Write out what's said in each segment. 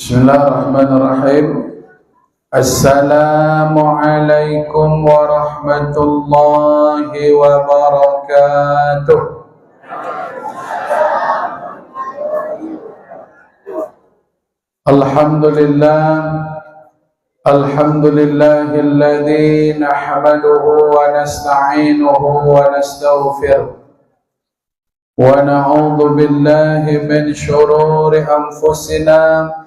Bismillahirrahmanirrahim. Assalamualaikum warahmatullahi wabarakatuh. Alhamdulillah, alhamdulillahilladzi nahmaduhu wa nasta'inuhu wa nastaghfiruh wa na'udzu billahi min shururi anfusina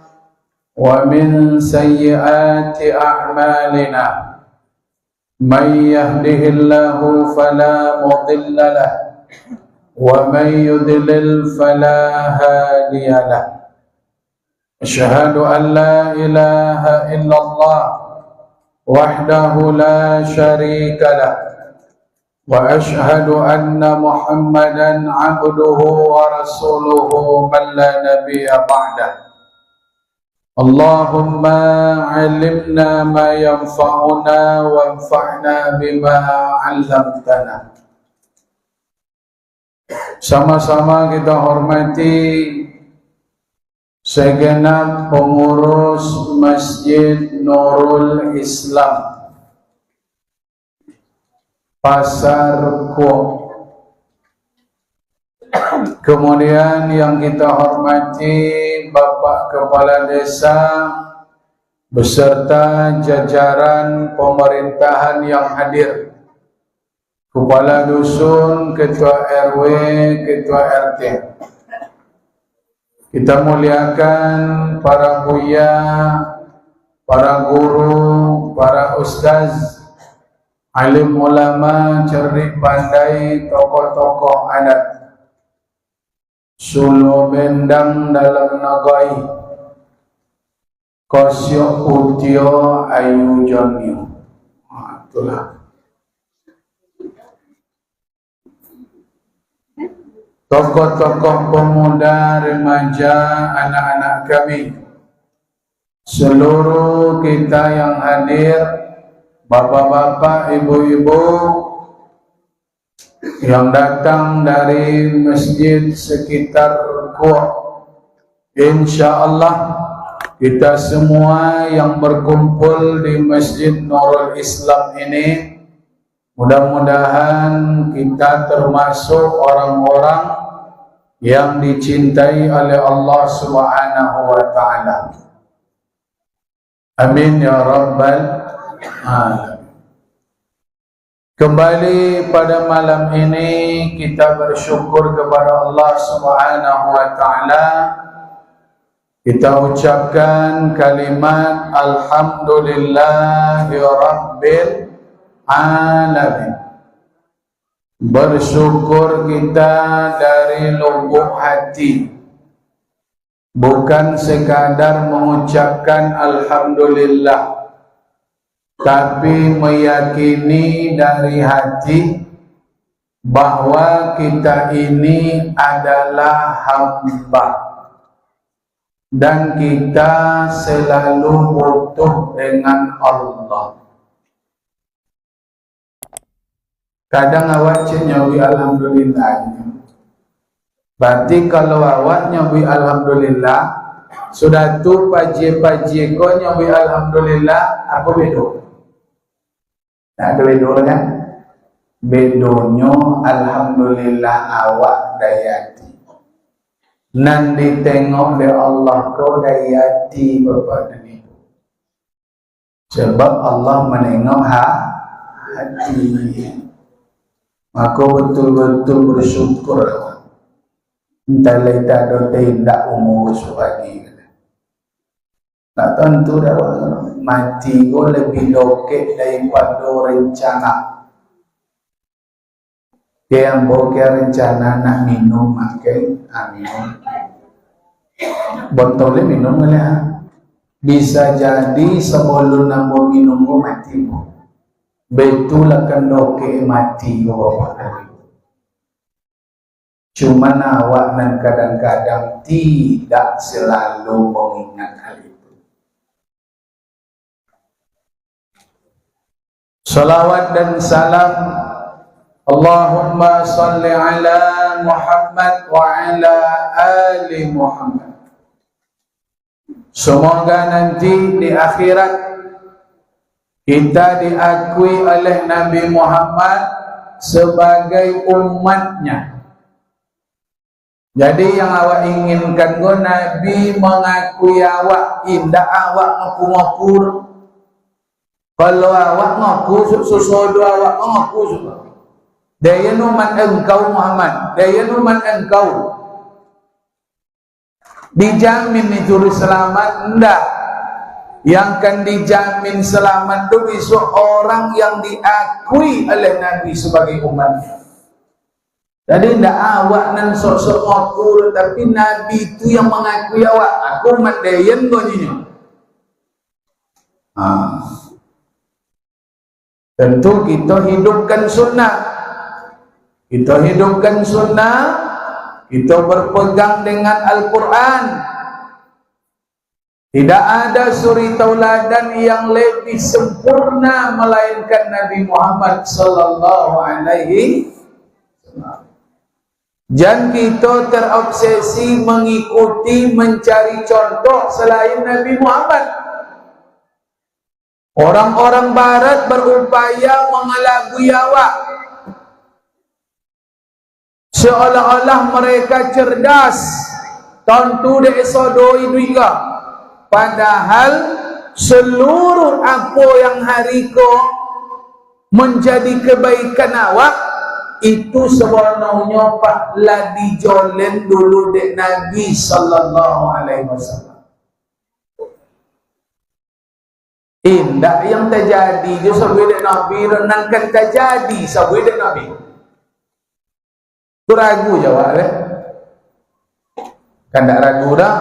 wa min sayyiati a'malina. Man yahdihillahu fala mudilla lahu wa man yudlil fala hadiya lahu. Asyhadu an la ilaha illallah wahdahu la syarika lahu wa asyhadu anna Muhammadan abduhu wa rasuluhu man la nabiyya ba'dah. Allahumma alimna ma yanfa'una wanfa'na bima 'allamtana. Sama-sama kita hormati segenap pengurus Masjid Nurul Islam Pasar Kuok. Kemudian yang kita hormati Bapak Kepala Desa beserta jajaran pemerintahan yang hadir, Kepala Dusun, Ketua RW, Ketua RT. Kita muliakan para buya, para guru, para ustaz, alim ulama, cerdik pandai, tokoh-tokoh adat, sulu bendang dalam nagai, kosyo utio ayu jonio. Itulah tokoh-tokoh pemuda, remaja, anak-anak kami, seluruh kita yang hadir, bapak-bapak, ibu-ibu yang datang dari masjid sekitar Kuok. InsyaAllah kita semua yang berkumpul di Masjid Nurul Islam ini, mudah-mudahan kita termasuk orang-orang yang dicintai oleh Allah Subhanahu wa ta'ala. Amin ya rabbal alamin. Kembali pada malam ini kita bersyukur kepada Allah Subhanahu wa ta'ala. Kita ucapkan kalimat alhamdulillahi rabbil alamin. Bersyukur kita dari lubuk hati, bukan sekadar mengucapkan alhamdulillah, tapi meyakini dari hati bahwa kita ini adalah hamba dan kita selalu butuh dengan Allah. Kadang awak nyawi alhamdulillah. Berarti kalau awak nyawi alhamdulillah, sudah tu paji-paji ko nyawi alhamdulillah, apa bedo? Nah, ada bedo kan? Bedonyo alhamdulillah awak dayati. Nan ditengok oleh Allah kau dayati Bapak dan Ibu. Sebab Allah menengok hati. Maka betul-betul bersyukur. Entah tak ada tindak umur suagi. Tak tentu dah mati ko lebih lokek daripada rencana. Yang boleh rencana nak minum makan, minum. Botolnya minum lah. Bisa jadi sebelum nak minum ko mati ko. Betul akan doke mati Bapak. Cuma awak dan kadang-kadang tidak selalu mengingat hal itu. Salawat dan salam Allahumma salli ala Muhammad wa ala ali Muhammad. Semoga nanti di akhirat kita diakui oleh Nabi Muhammad sebagai umatnya. Jadi yang awak inginkan go Nabi mengakui awak, indah awak ngaku-ngaku. Kalau awak ngaku susodo awak ngaku juga. Daya numan engkau Muhammad, daya numan engkau. Dijamin itu selamat enggak? Yang kan dijamin selamat itu seorang yang diakui oleh Nabi sebagai umatnya. Jadi tidak awak nan sok-sok ngaku, tapi Nabi itu yang mengakui awak. Aku umat dayan goninya. Tentu kita hidupkan sunnah. Kita hidupkan sunnah. Kita berpegang dengan Al-Quran. Tidak ada suri tauladan yang lebih sempurna melainkan Nabi Muhammad sallallahu alaihi wasallam. Jangan kita terobsesi mengikuti, mencari contoh selain Nabi Muhammad. Orang-orang barat berupaya mengelabui awak, seolah-olah mereka cerdas, tentu dek sodoi duiga. Padahal seluruh apa yang hariko menjadi kebaikan awak itu sebenarnya pak lah dijolen dulu dek Nabi sallallahu alaihi wasallam. Indah yang terjadi je sabui dek Nabi renangkan terjadi sabui dek Nabi. Tu ragu jawab le. Kan tak ragu dah.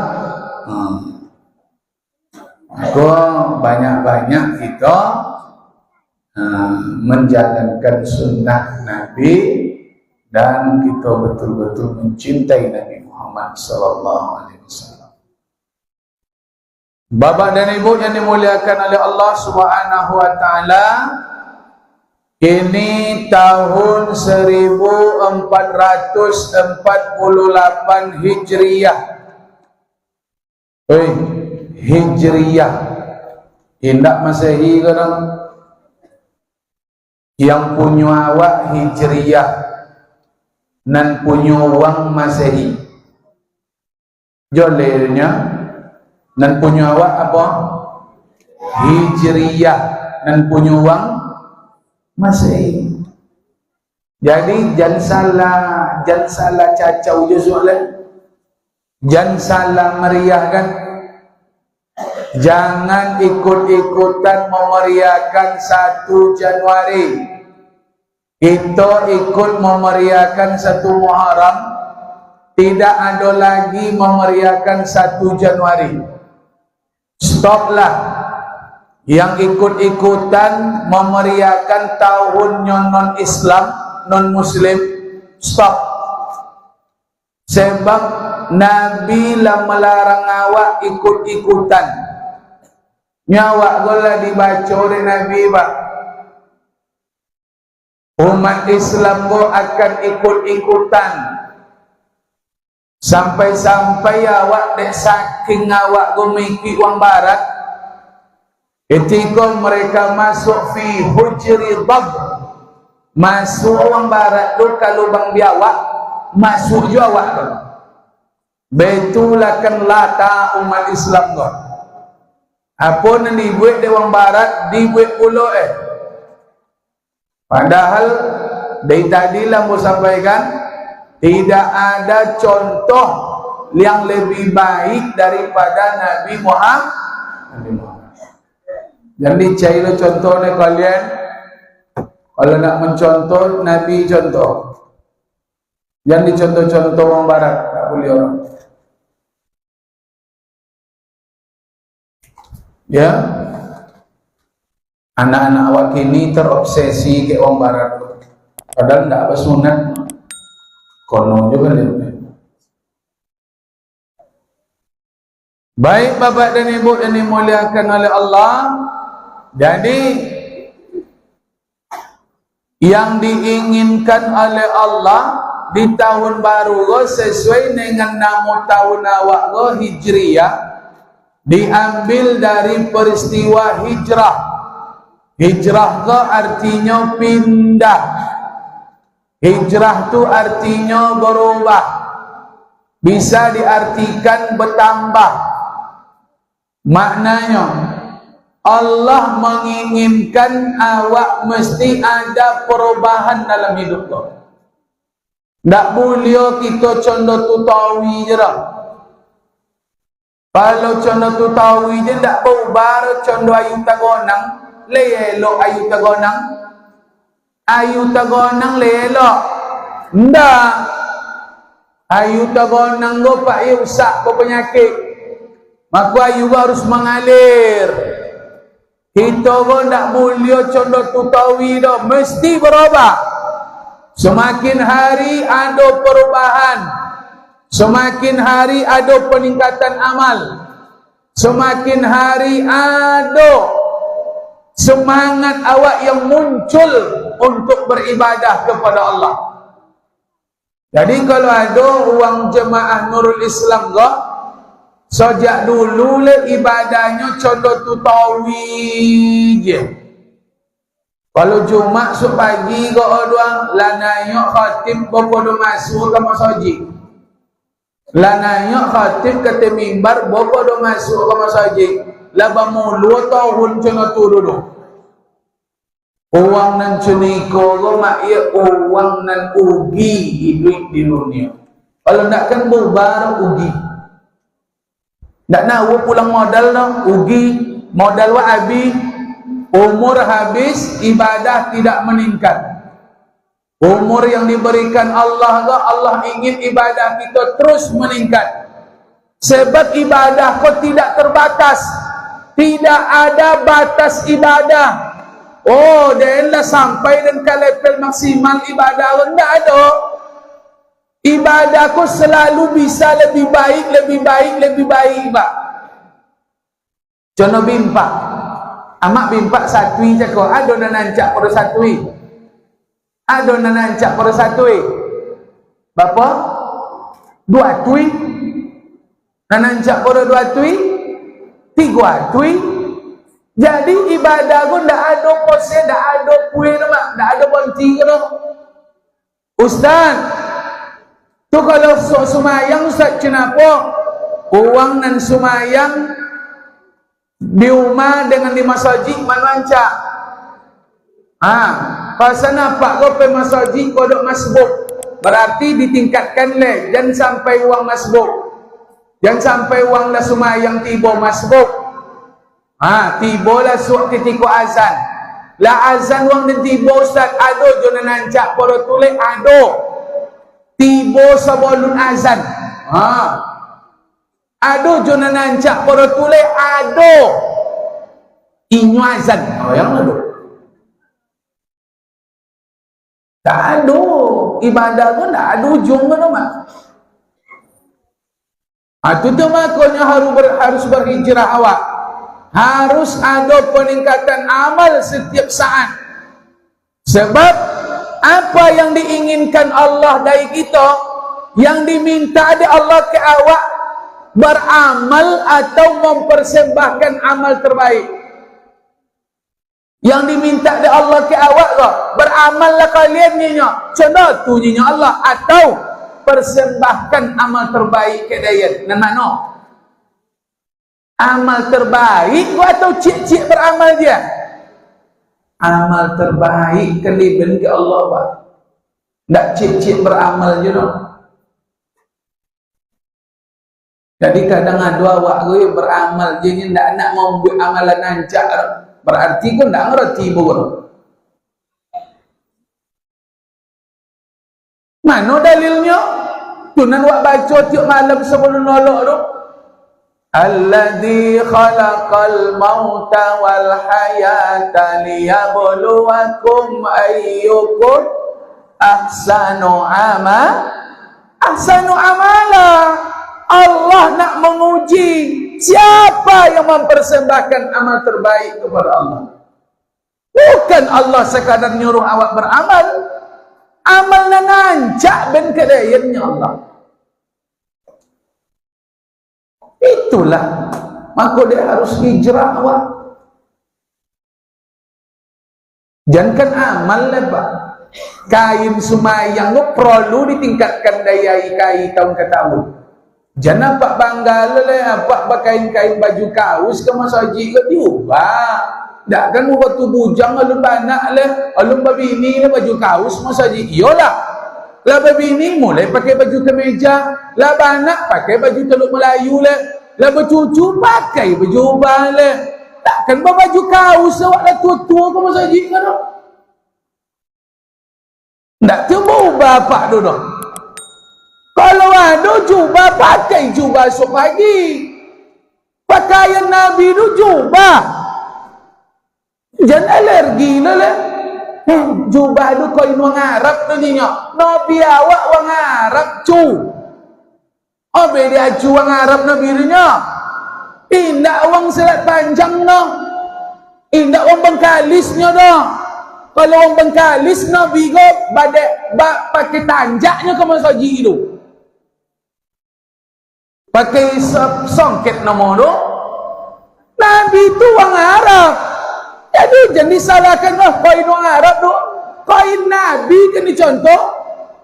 Aku banyak-banyak kita menjalankan sunnah Nabi dan kita betul-betul mencintai Nabi Muhammad sallallahu alaihi wasallam. Bapak dan Ibu yang dimuliakan oleh Allah Subhanahu wa taala, ini tahun 1448 Hijriyah. Hijriyah. Indak Masehi kan? Yang punya awak Hijriyah nan punya wang Masehi. Jolirnya nan punya awak apa? Hijriyah nan punya wang Masehi. Jadi jangan salah cacau je soalan. Jangan salah meriah kan? Jangan ikut-ikutan memeriahkan 1 Januari. Kita ikut memeriahkan 1 Muharram. Tidak ada lagi memeriahkan 1 Januari. Stoplah. Yang ikut-ikutan memeriahkan tahunnya non-Islam, non-Muslim. Stop. Sebab Nabi lah melarang awak ikut-ikutan. Nyawa gola dibaca oleh Nabi pak. Umat Islam go akan ikut-ikutan sampai-sampai awak dek saking awak go mikir wang barat. Ketika mereka masuk fi hujri dhab, masuk wang barat tu kalau bang biawak masuk jo awak tu. Betulakan lata umat Islam go. Apa yang dibuat di orang barat dibuat pula padahal dari tadilah mau sampaikan tidak ada contoh yang lebih baik daripada Nabi Muhammad. Jadi cari contohnya kalian. Kalau nak mencontoh Nabi contoh, jangan dicontoh-contoh orang barat, tak boleh orang. Ya, anak-anak awak kini terobsesi ke orang barat, padahal tidak apa sunat, kono juga lihat. Baik bapak dan ibu yang dimuliakan oleh Allah, jadi yang diinginkan oleh Allah di tahun baru sesuai dengan nama tahun awak Hijriyah. diambil dari peristiwa hijrah. Hijrah ke artinya pindah. Hijrah tu artinya berubah. Bisa diartikan bertambah. Maknanya Allah menginginkan awak mesti ada perubahan dalam hidup kau. Tak boleh kita contoh tutawi je dah. Kalau contoh tutawi je tak berubah, contoh ayu tagonang, lelok ayu tagonang. Ayu tagonang lelok. Ndak. Ayu tagonang go pak ia usak berpenyakit. Maka ayu harus mengalir. Kita pun tak boleh contoh tutawi dah, mesti berubah. Semakin hari ada perubahan. Semakin hari ada peningkatan amal. Semakin hari ada semangat awak yang muncul untuk beribadah kepada Allah. Jadi kalau ada orang jemaah Nurul Islam ke, sejak dulu le ibadahnya contoh tutawi je. Kalau Jumat su pagi ke doang lanayok khatib bokodo masuk ke masjid. Lanayok khatib ke mimbar bokodo masuk ke masjid. Laba mulu tahun contoh tu dulu. Uang nan ceniko go mak ia uang nan ugi hidup di dunia. Kalau nak kan bubar ugi. Tak nak pulang modal dah, ugi, modal wa habis, umur habis, ibadah tidak meningkat. Umur yang diberikan Allah, Allah ingin ibadah kita terus meningkat. Sebab ibadah kau tidak terbatas. Tidak ada batas ibadah. Oh, dia dah sampai dan ke level maksimal ibadah. Tak ada. Ibadahku selalu bisa lebih baik, lebih baik, lebih baik, Pak. Contoh bimpak. Amak bimpak satui cakap, ada nak nancak pada satui. Ada nak nancak pada satui. Bapa? Dua tui. Nak nancak pada dua tui. Tiga tui. Jadi ibadah ku tak ada pose, tak ada kuih nama, tak ada bonti ke. Ustaz, tu kalau sumayang Ustaz kenapa uang nan sumayang di rumah dengan di masjid manwancak? Pasal nampak kau pergi masjid kau duk masbuk. Berarti ditingkatkan le, jangan sampai uang masbuk. Jangan sampai uang dah sumayang tiba masbuk. Tiba lah suat ketika azan. Lah azan uang dan tiba Ustaz, ada je nak nancak pada tulis, ada. Tiba sebelum azan. Ada je nak nancak pada tulis, ada. Inyu azan. Yang ada. Tak ada. Ibadah pun tak ada ujung ke nama. Itu tu makanya harus berhijrah awak. Harus ada peningkatan amal setiap saat. Sebab apa yang diinginkan Allah dari kita, yang diminta dari Allah ke awak, beramal atau mempersembahkan amal terbaik. Yang diminta dari Allah ke awak ke, beramallah kalian nyinya. Contoh tu nyinya Allah, atau persembahkan amal terbaik ke dayan. Nan mana? Amal terbaik gua atau cik-cik beramal dia? Amal terbaik keliban ke Allah, Pak. Tak cik-cik beramal je no. Jadi kadang ada awak gue beramal je ni tak nak mau buat amalan nancak. Berarti kau tak ngerti pun. Mana dalilnya? Tunan wak baca tiap malam sebelum nolok tu. Alladzi khalaqal mauta wal hayata liyabluwakum ayyukum ahsanu amala. Allah nak menguji siapa yang mempersembahkan amal terbaik kepada Allah. Bukan Allah sekadar nyuruh awak beramal. Amal nancak ben kedayannya Allah. Itulah maka dia harus hijrah awak. Jangan amal lah Pak. Kain semayang tu perlu ditingkatkan daya kain tahun ke tahun. Jangan Pak bangga lah Pak pakai kain baju kaus ke masjid ke diubah. Tak kan waktu bujang alun banak lah, alun babini lah baju kaus masjid. Iyalah. Lah babini mulai pakai baju kemeja, lah banak pakai baju Teluk Melayu lah. Lah bercucu pakai baju ubah lah. Takkan baju kaus awak lah tua-tua ke masjid kan? Tak tu berubah Pak tu dah. Kalau ada jubah, pakai jubah esok pagi. Pakaian Nabi tu jubah. Jangan alergi lah. Jubah tu kain orang Arab tu ni. Nabi awak orang Arab cu. Habis dia cu orang Arab Nabi tu ni. Indak orang selat panjang dah. Indak orang Bengkalisnya dah. Kalau orang Bengkalis Nabi ko pakai tanjaknya ke masjid tu. Pakai songket nama tu. Nabi tu orang Arab. Jadi jangan disalahkan kain orang Arab tu. Kain Nabi kan dicontoh.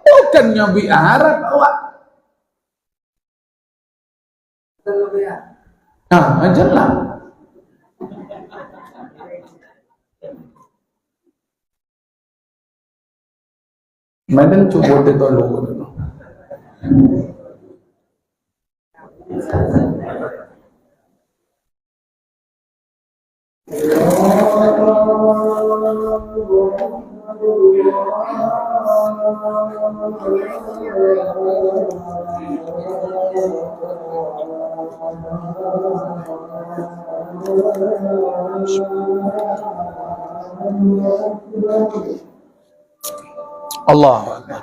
Bukan Nabi Arab awak. Jelas. Madam cuba dia tolong tu. Allah Akbar.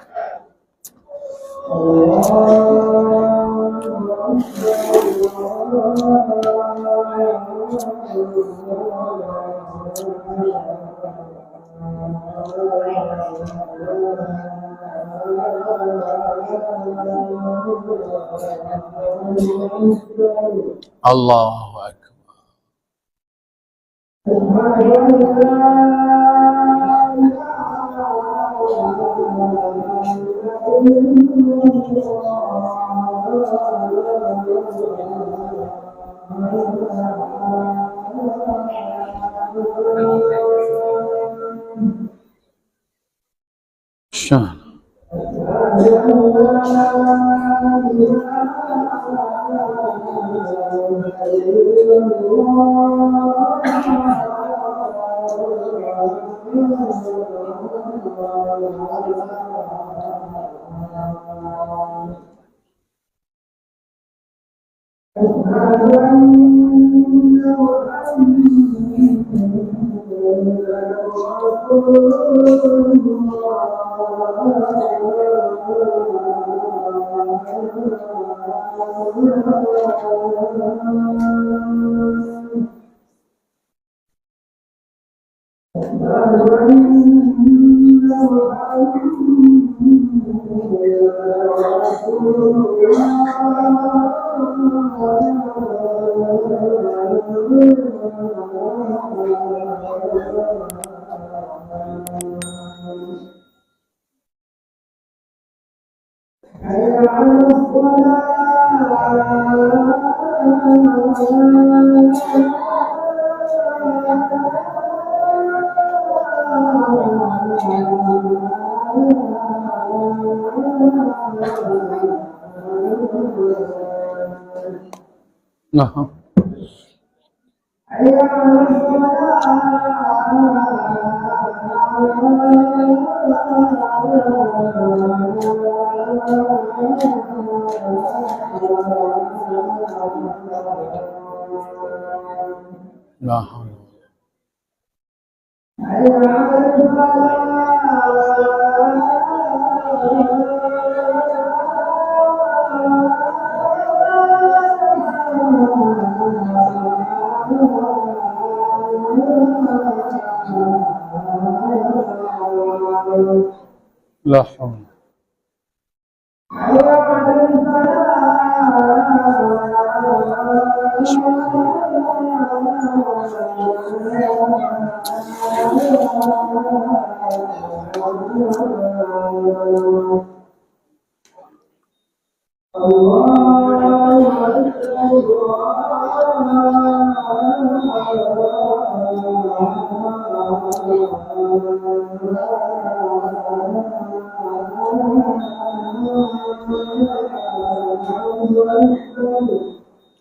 Allahu Akbar. Shan. La haula. Bismillah.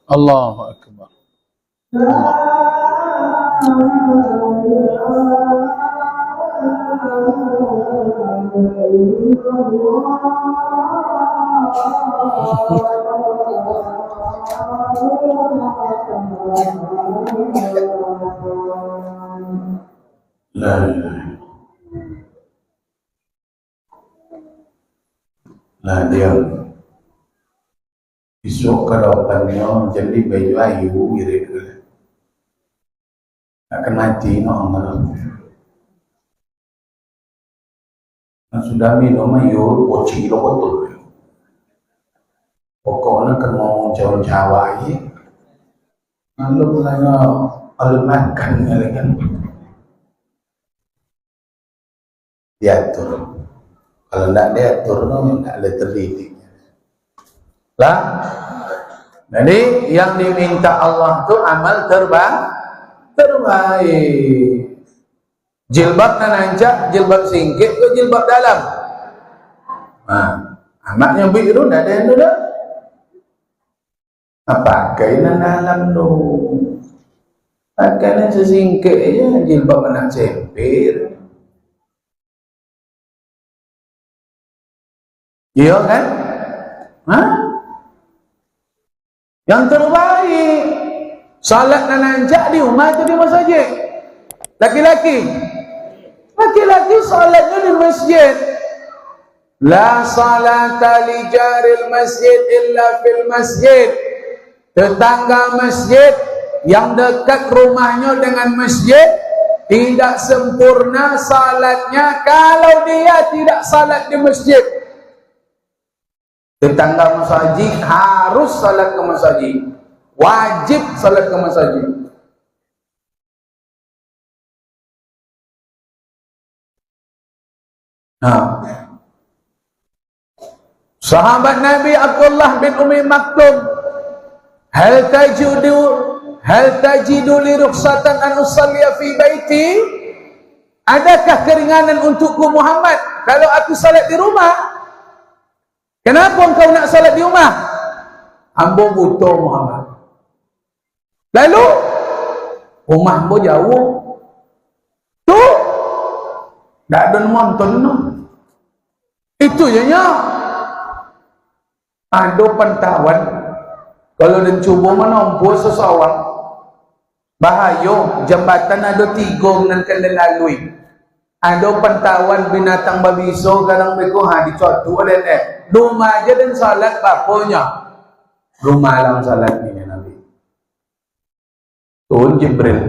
Allahu Akbar. Lah dia besok kedepannya jadi baju ayu gitu. Akan mati Allah. Sudah minum ayu poci lo betul. Pokoknya kan mau Jawa aja. Lalu nanya makan kan diatur. Kalau tidak diatur, tidak ada terdidik. Lah, jadi yang diminta Allah tu amal terbaik. Jilbab nananjak, jilbab singkit ke jilbab dalam. Anaknya biru dah ada yang dah. Apa kainan dalam tu? Pakaian sesingkit aja, jilbab anak sempir. Iya kan? Yang terbaik salat nananjak di rumah atau di masjid? Laki-laki salatnya di masjid. La salata li jaril masjid illa fil masjid. Tetangga masjid yang dekat rumahnya dengan masjid tidak sempurna salatnya kalau dia tidak salat di masjid. Tetangga masjid harus salat ke masjid. Wajib salat ke masjid. Sahabat Nabi Abdullah bin Umi Maktum, hal tajidu li rukhsatan an usalliya fi baiti? Adakah keringanan untukku Muhammad kalau aku salat di rumah? Kenapa engkau nak salat di rumah? Ambo butuh Muhammad. Lalu rumah ambo jauh. Tu tak ada nonton no. Itu je nya. Ada pantauan kalau dan cuba menompo seseorang bahaya jambatan ada 3 nan kena lalui. Ada pantauan binatang babiso kadang beko dicotu ada rumah aja dan salat baponya. Rumah alam salat ini Nabi. Tuhan Jibril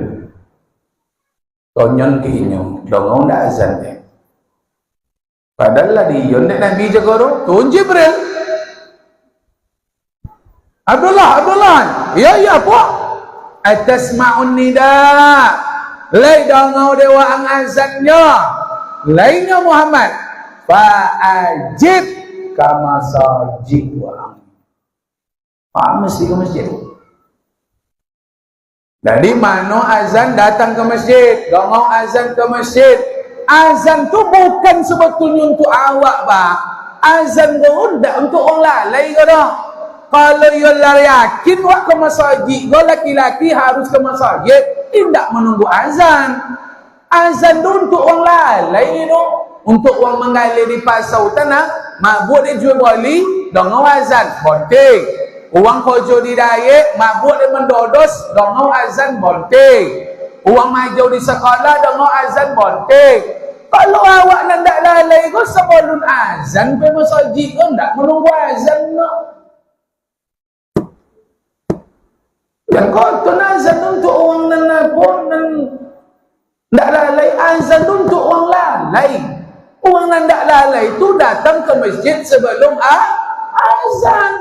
tonyon kinyo dongong dah azan deh. Padahal lah dia Nabi jagoro Tuhan Jibril. Abdullah, ya apa? Atasma'un nida. Lai dongau dewa ang azannya. Lainnya Muhammad. Fa'ajib kama sajib wa. Mesti ke masjid. Dari mana azan datang ke masjid? Dongau azan ke masjid. Azan tu bukan sebetulnya untuk awak, Pak. Azan tu untuk orang lalai ke dah. Kalau you yakin wak ke masjid, go laki-laki harus ke masjid, tidak menunggu azan. Azan tu untuk orang lalai tu, untuk orang menggali di pasau tanah, mabuk dia jual beli, dongau azan, bonting. Orang kojo di daye, mabuk dia mendodos, dongau azan, bonting. Orang majau di sekolah, dongau azan, bonting. Kalau awak nak lalai, go sebelum azan pe masjid, go tak menunggu azan no. Yang kau azan untuk orang nanapun dan tidak lalai, azan untuk orang lalai. Orang yang tidak lalai itu datang ke masjid sebelum azan.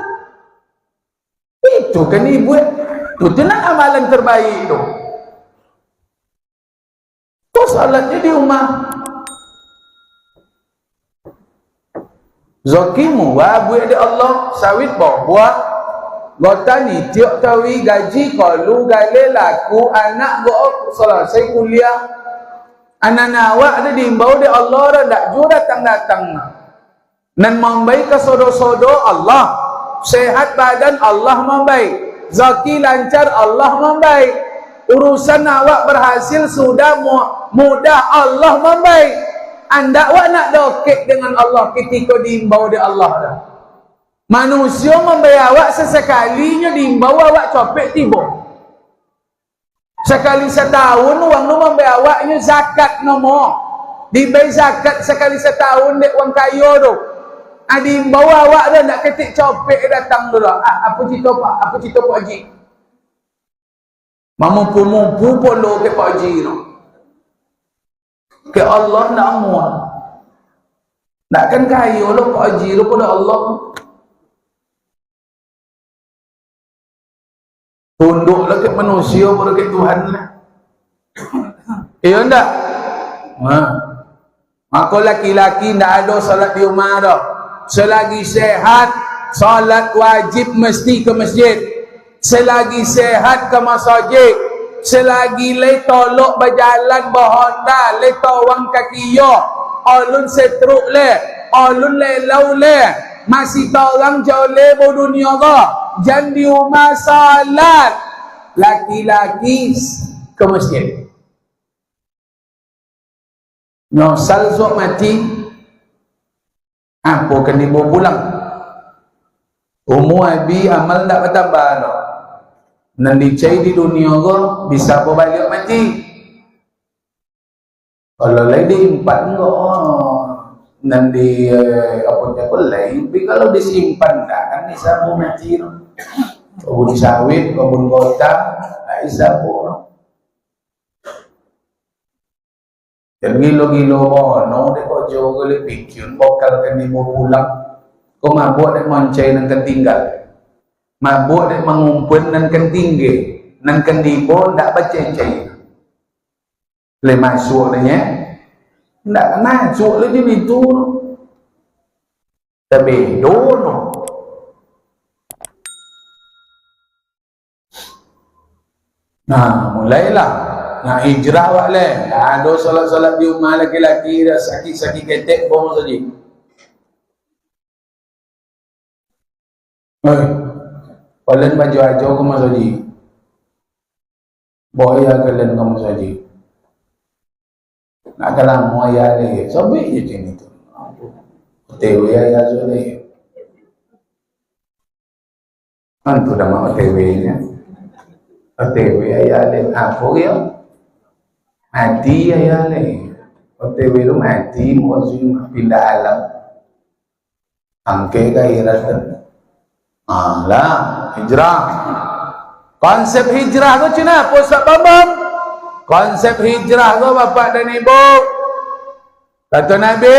Itu kan ibu. Itu tenang amalan terbaik itu. Kau salatnya di rumah. Zokimu buat dia Allah sawit buat gota ni tiok tawi gaji kalu gale laku anak go selesai kuliah anak awak ada diimbau dia Allah dah dak jua datang nan membaik ke sodo-sodo Allah sehat badan Allah membaik zaki lancar Allah membaik urusan awak berhasil sudah mudah Allah membaik anda awak nak dokek dengan Allah ketika diimbau dia Allah dah. Manusia membayar awak sesekalinya diimbau awak copek tiba. Sekali setahun wang nu membayar awaknya zakat nomor. Dibayar zakat sekali setahun dek wang kaya tu. Diimbau awak dah nak ketik copek datang dulu. Apa cerita Pak? Apa cerita Pak Haji? Mampu polo ke Pak Haji tu. Ke Allah nak amun. Nakkan kaya lo Pak Haji lo pada Allah. Tunduklah ke manusia pada ke Tuhan lah. Iya enggak? Maka laki-laki tidak ada salat di rumah dah. Selagi sehat, salat wajib mesti ke masjid. Selagi sehat ke masjid. Selagi le tolok berjalan berhonda, le tawang kaki yo, alun setruk le, alun le lau le, masih tawang jauh le bo dunia ga. Jangan di rumah salat laki-laki ke masjid nyosal sok mati apa kan dibawa pulang umur abi amal tak bertambah no. Nanti cai di dunia ko bisa balik mati kalau lagi diimpan ko nanti apa ko lain tapi kalau disimpan tak kan bisa mati no. Kebun sawit, kebun kota, bisa pun. Dan gilo-gilo no, dek kau jauh kali pikir, bokal kan ibu pulang, kau mabuk dek moncai dan kan tinggal, mabuk dek mengumpul dan kan tinggi, dan kan dibo tak bercencai, le masuk dehnya, tak masuk lagi itu, tapi dono. Nah, mulailah. Nah, hijrah awak le. Ada solat-solat di rumah laki-laki dah sakit-sakit ketek bom saja. Kalian baju aja kamu saja. Boya kalian kamu saja. Nak kalam moya le. Sampai je macam itu. Tewe ya sudah. Antu dah mau tewe-nya. OTW ayale apa ya? Mati ayale. OTW itu mati maksudnya pindah alam. Angke gairatan. Lah, hijrah. Konsep hijrah tu cina apa sebab? Konsep hijrah tu bapak dan ibu. Kata Nabi.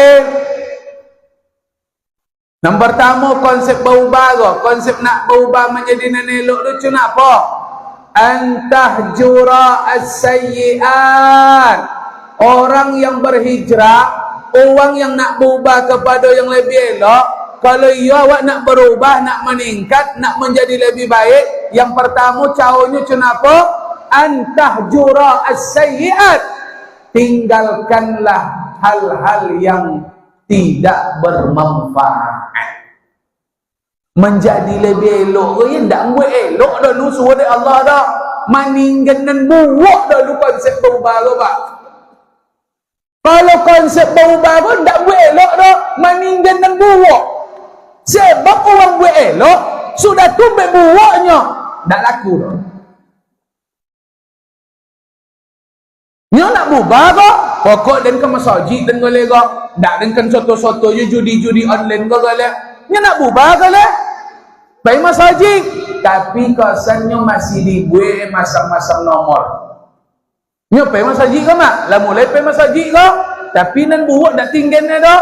Yang pertama konsep berubah, konsep nak berubah menjadi nenelok tu cina apa? Antahjura as-sayyi'at. Orang yang berhijrah, orang yang nak berubah kepada yang lebih elok, kalau ia awak nak berubah, nak meningkat, nak menjadi lebih baik, yang pertama caranya kenapa? Antahjura as-sayyi'at. Tinggalkanlah hal-hal yang tidak bermanfaat. Menjadi lebih elok ke tak buat elok dah lu suruh Allah dah maninggan dan buak dah lu konsep berubah ke Pak. Kalau konsep berubah ke tak buat elok dah maninggan dan buak. Sebab orang buat elok sudah tumbek buaknya tak laku dah. Nya nak berubah ke pokok dan ke masjid dan boleh ke tak dengan soto-soto judi-judi online ke boleh. Nya nak berubah ke lah. Baik masjid, tapi kosannya masih dibuat masang-masang nomor. Nya pergi masjid ke mak? Lah mulai pergi masjid ke? Tapi nan buat dak tinggalnya dah.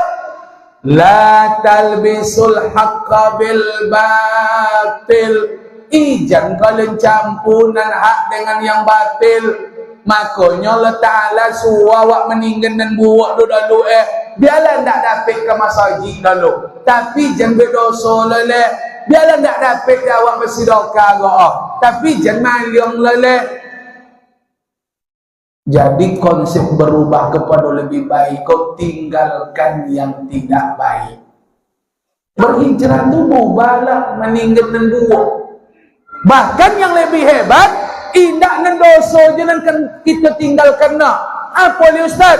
La talbisul haqqa bil batil. Jangan kalian campuran hak dengan yang batil. Makanya Allah Ta'ala suruh awak meninggal dan buat dulu biarlah tak dapat ke masjid dulu. Tapi jangan berdosa lelek. Biarlah tak dapat ke awak bersedekah goh. Tapi jangan maliang lelek. Jadi konsep berubah kepada lebih baik. Kau tinggalkan yang tidak baik. Berhijrah itu berubahlah, meninggal dan buang. Bahkan yang lebih hebat, indak nendoso jangan kita tinggalkan nak. Apa ni Ustaz?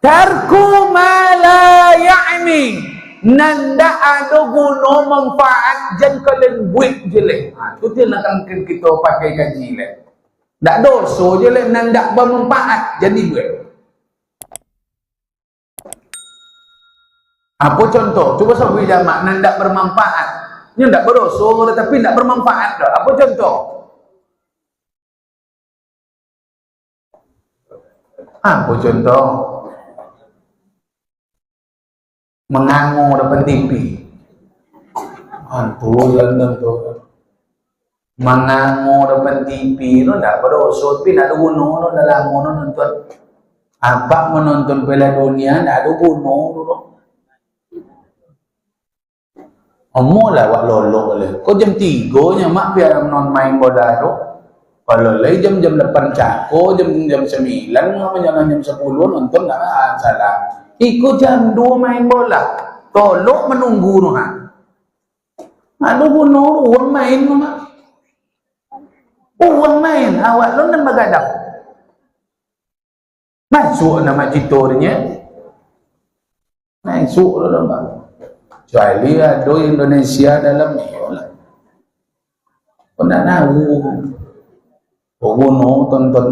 Tarku ma la ya'ni. Nanda ada guna manfaat jan kalian buat je leh. Tu dia nak kita pakai kaji leh. Tak dosa je leh, nanda bermanfaat jadi buat. Apa contoh? Cuba sebut jamak nanda bermanfaat. Ini tak berdosa tetapi tak bermanfaat dah. Apa contoh? Apa contoh? Mengangur depan TV. Antu yang tu. Mengangur depan TV itu tak berdosa tapi tak ada guna dalam nonton. Apa menonton Piala Dunia tak ada guna tu. Mula awak lolok boleh. Kau jam 3 nya mak biar non main bola tu. Kalau lagi jam-jam 8 cako, jam-jam 9, jangan jam 10 nonton tak salah. Ikut jam 2 main bola. Tolok menunggu tu ha. Aduh bunuh uang main tu mak. Uang main awak lu nan begadang. Masuk nama citornya. Masuk lu dah. Kecuali ada Indonesia dalam ni lah. Kau nak tahu. Kau guna tonton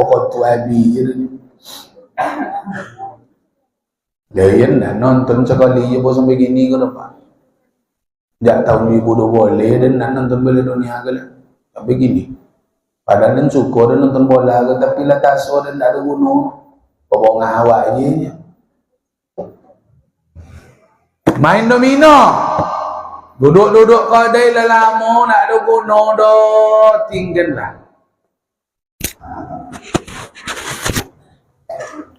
waktu tu habis je. Lain dah nonton sekali je pun sampai gini kau dapat. Tak tahu ibu dah boleh dan nak nonton bola dunia ke lah. Tapi gini. Padahal dan syukur dan nonton bola ke tapi lah tak so dan tak ada guna. Bawa ngawak je. Main domino. Duduk-duduk kedai lah lama nak ada guna dah. Tinggal lah.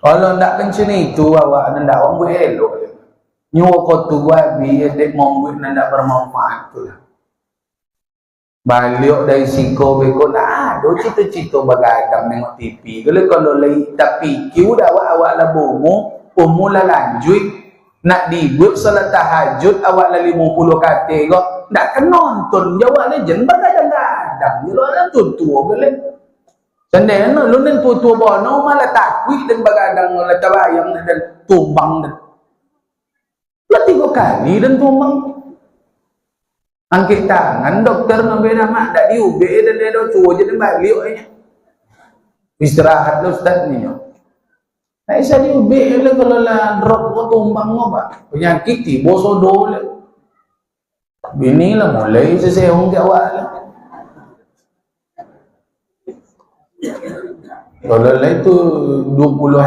Kalau tak macam itu awak nak orang buat elok. Nyawa kau tu habis dek membuat nak bermanfaat tu lah. Balik dari siko beko nak ada cita-cita begadang tengok TV. Kalau lagi tapi kiu dah awak lah umur lah lanjut. Nak dibuat salat tahajud awak lah 50 kata kau tak kena nonton jawab legend bergadang-gadang je lah tua-tua boleh sendiri lu ni tua-tua bono malah takut dan bergadang malah tabayang dan tumbang dan lah 3 kali dan tumbang angkat tangan doktor ngambil nama tak diubik dan dia dah tua je dan balik istirahat lu Ustaz ni tak bisa diubik lah kalau lah drop kau tumbang kau pak penyakit tiba sodo lah bini lah mulai sesehong ke awak lah kalau lah itu 20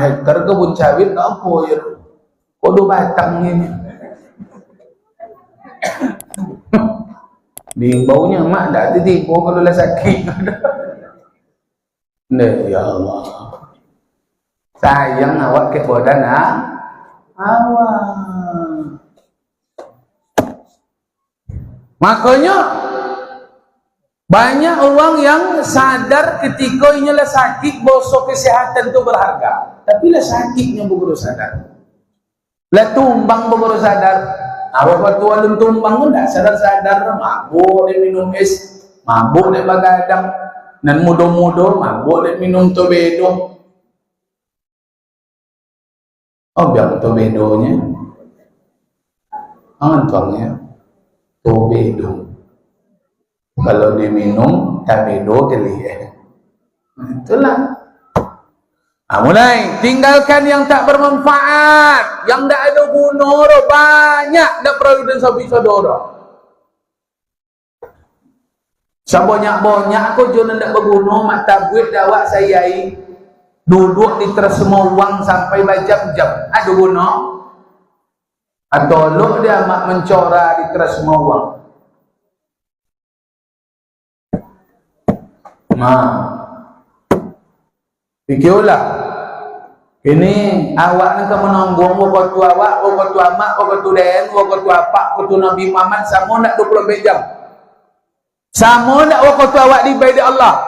hektar kebun sawit tak apa je kau 2 batang ni bimbaunya mak tak tertipu kalau lah sakit ya Allah sayang awak ke badan awak. Makanya banyak orang yang sadar ketika inilah sakit bosok kesehatan itu berharga. Tapi lah sakitnya baru sadar. Lah tumbang baru sadar. Awak waktu alun tumbang pun tak sadar-sadar mabuk dia minum es, mabuk dia begadang, dan muda-muda mabuk dia minum tobedo. Oh biar tobedonya tuangnya tobedo kalau diminum tobedo kali itulah mulai tinggalkan yang tak bermanfaat yang tak ada guna banyak tak perlu dan saudara sebanyak-banyak aku jangan tak berguna mak tabwid dawak sayai duduk di semua uang sampai berjam-jam ada guna atau lo dia mak mencora di semua uang fikirlah Ini awak nak menonggong waktu awak, waktu amak, waktu den, waktu apa, waktu Nabi Muhammad sama nak 24 jam. Sama nak waktu awak di baiti Allah.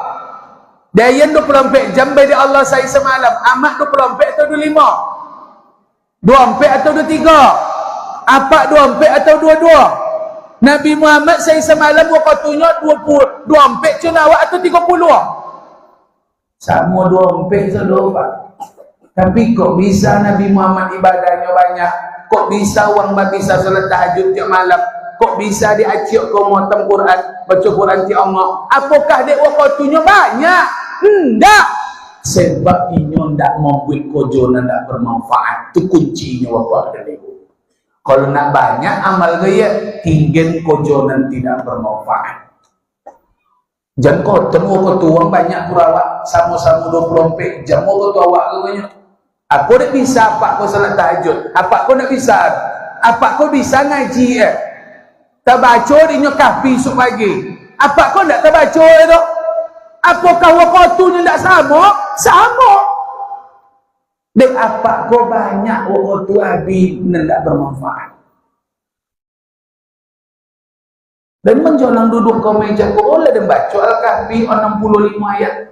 Dayan 24 jam baiti Allah saya semalam. Amak 24 atau 25? 24 atau 23? Apa 24 atau 22? Nabi Muhammad saya semalam waktunya 24 cuma awak atau 30? Sama 24 saudara Pak. Tapi kok bisa Nabi Muhammad ibadahnya banyak? Kok bisa orang bisa salat tahajud tiap malam? Kok bisa dia acik kau muatam Quran, baca Quran tiap Allah? Apakah dia waktunya banyak? Enggak. Sebab ini tidak membuat kojona tidak bermanfaat. Itu kuncinya waktu ada itu. Kalau nak banyak amal gaya, tinggal kojona tidak bermanfaat. Jangan kau temu ketua banyak kurawak sama-sama 24 jam kau awak banyak. Aku tak bisa apa kau salat tahajud. Apa kau nak bisa? Apa kau bisa ngaji tak baca dia kahfi esok pagi. Apa kau nak tak baca itu? Apakah waktunya tak sama? Sama. Dan apa kau banyak waktu habis dan tak bermanfaat. Dan menjolang duduk ke meja kau oleh dan baca Al-Kahfi 65 ayat.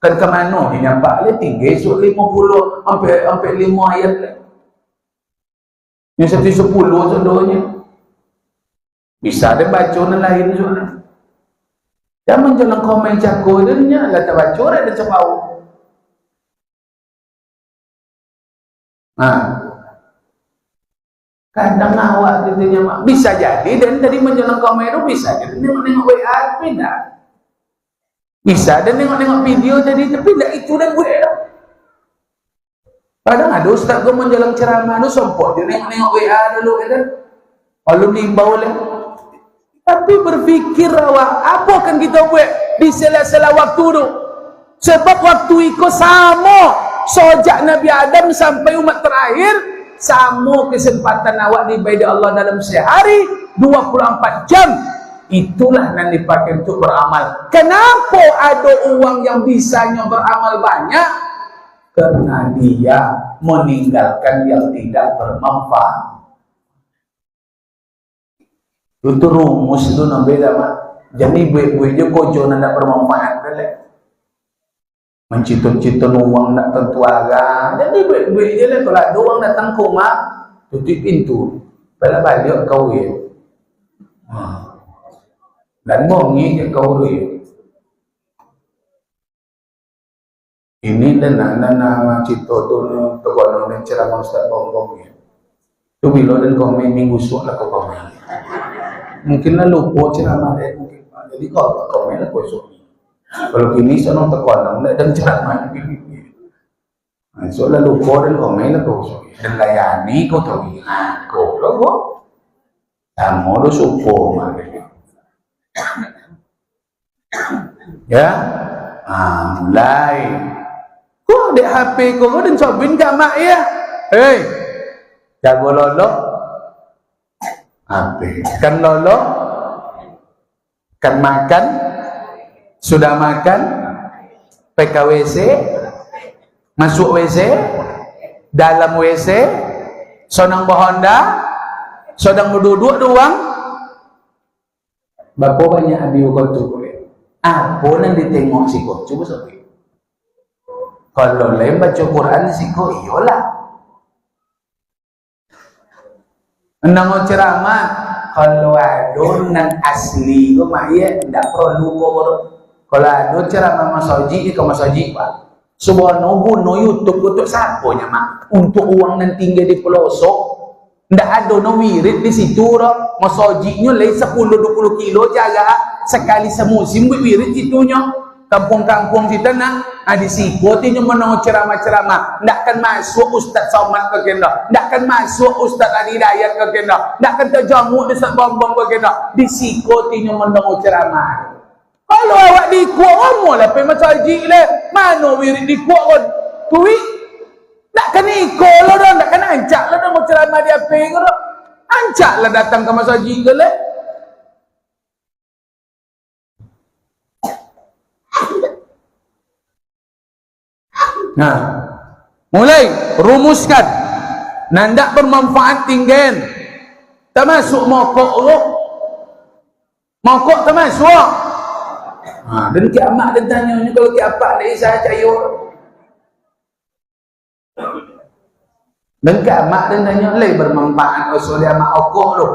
Kan ke mana ni nampak le tinggi esok 50 sampai 5 ayat le. Yang 10 saudaranya. Bisa dia baca dan lain juga. Dan menjelang komen jago dia lah tak baca ada cepau. Kadang awak katanya mak bisa jadi dan tadi menjelang komen itu bisa jadi nengok WA tapi tidak. Bisa dan nengok video jadi tapi tidak itu dan WA. Kadang ada ustaz gue menjelang ceramah itu sompok dia nengok WA dulu kan. Lalu diimbau lah. Tapi berfikir awak, apa kan kita buat di sela-sela waktu tu? Sebab waktu itu sama. Sejak Nabi Adam sampai umat terakhir, sama kesempatan awak di baiti Allah dalam sehari 24 jam. Itulah yang dipakai untuk beramal. Kenapa ada orang yang bisanya beramal banyak? Karena dia meninggalkan yang tidak bermanfaat. Itu rumus itu nak beda mak. Jadi buat je kojo nak bermanfaat balik. Mencitut-citut uang nak tentu agak. Jadi buat je lah kalau ada orang datang ke rumah, tutup pintu. Balik kau ya. Dan mongi kau ya. Ini dan nama cito tu tekono dan ceramah Ustaz Bongbong ya. Tu bila dan komen minggu suat lah kau komen. Mungkinlah lupa ceramah dia mungkin. Jadi kau komen lah kau esok. Kalau kini senang tekono dan ceramah ni. Esok lah lupa dan komen lah kau esok. Dan layani kau tahu. Kau lah kau. Sama tu supo macam. Ya, mulai. Kau dek HP kau dan sobin kat mak ya. Hei, jago lolo. HP kan lolo, kan makan, sudah makan, PKWC, masuk WC, dalam WC, sonang berhonda, sedang berduduk doang. Bapa banyak habis kau tu boleh. Apa yang ditengok si kau? Cuba sebut. Kalau lain baca Quran si kau, iyalah. Nang ceramah, kalau ada nang asli kau mak tidak perlu kau. Kalau ada ceramah masaji, kau masaji pak. Subhanallah, no YouTube untuk siapa mak? Untuk uang yang tinggal di pelosok. Tidak ada no wirid di situ roh. Masajinya lay 10-20 kilo jaga sekali semusim wirid itunya. Kampung-kampung kita nak di situ tinyo menang ceramah-ceramah. Tidak akan masuk Ustaz Somad ke kena. Tidak akan masuk Ustaz Adi Dayat ke kena. Tidak akan terjamu Ustaz Bongbong ke kena. Di situ tinyo menang ceramah. Kalau awak di kuat kamu lah pergi masaji lah. Mana wirid di kuat kan? Tuik. Tak kena ikut lah dah, tak kena ancak lah dah mau ceramah dia apa ke dah. Ancak lah datang ke masaji ke lah. Nah, Mulai rumuskan. Nandak bermanfaat tinggal. Termasuk mokok lu. Mokok termasuk. Dan kiamat dia tanya ni kalau kiamat ni saya cayur. Dan kiamat dia tanya leh bermanfaat usul dia mak okok lu.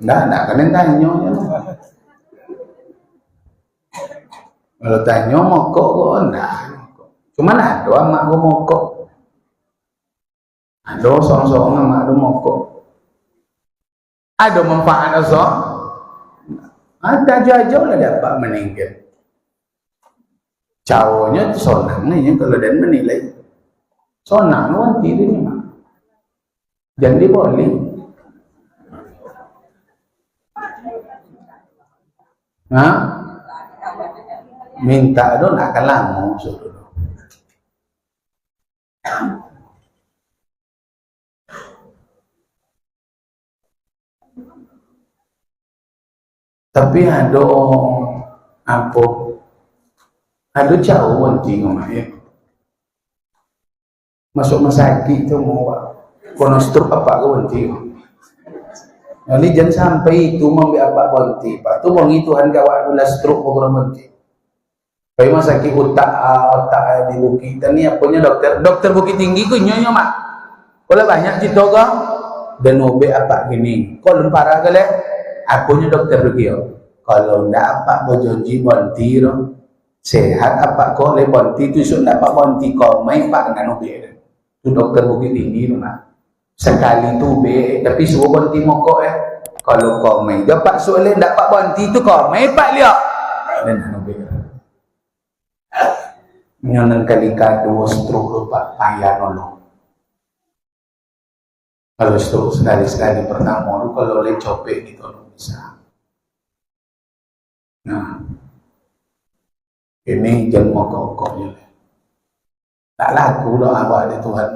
Enggak kena tanya. Kalau tanya mokok kok enggak. Cuma ada mak gua mokok. Ada sorong-sorong mak gua mokok. Ada manfaat apa? Ada jauh lah dapat meninggal. Cawanya tu sonang ni kalau dan menilai. Sonang kan diri ni mak. Jadi boleh. Minta tu nak kalam suruh. Tapi ada apa? Ada jauh nanti ngomongnya. Masuk masakit tu mau kono struk apa ke nanti. Jadi jangan sampai itu membuat apa berhenti. Pak tu bang itu han kawan ulah struk program berhenti. Pai masakit otak di Bukit ni apanya dokter Bukit Tinggi ku nyonya mak. Kalau banyak cerita ke dan obe apa gini. Kalau parah ke leh apanya dokter Rugio. Kalau ndak apa bojonji berhenti ro. Sehat apa kok le berhenti tu isu ndak apa berhenti kau main pak dengan obe. Tu dokter Bukit Tinggi tu mak. Sekali tu be tapi suruh berhenti mokok kalau kau main dapat soalan dapat berhenti tu kau main pak liak dan be nyonan kali kado stroke lupa payah nolong kalau stroke sekali pertama lu kalau boleh copek gitu lu bisa. Nah ini jangan mokok-mokoknya tak laku doa awak di Tuhan.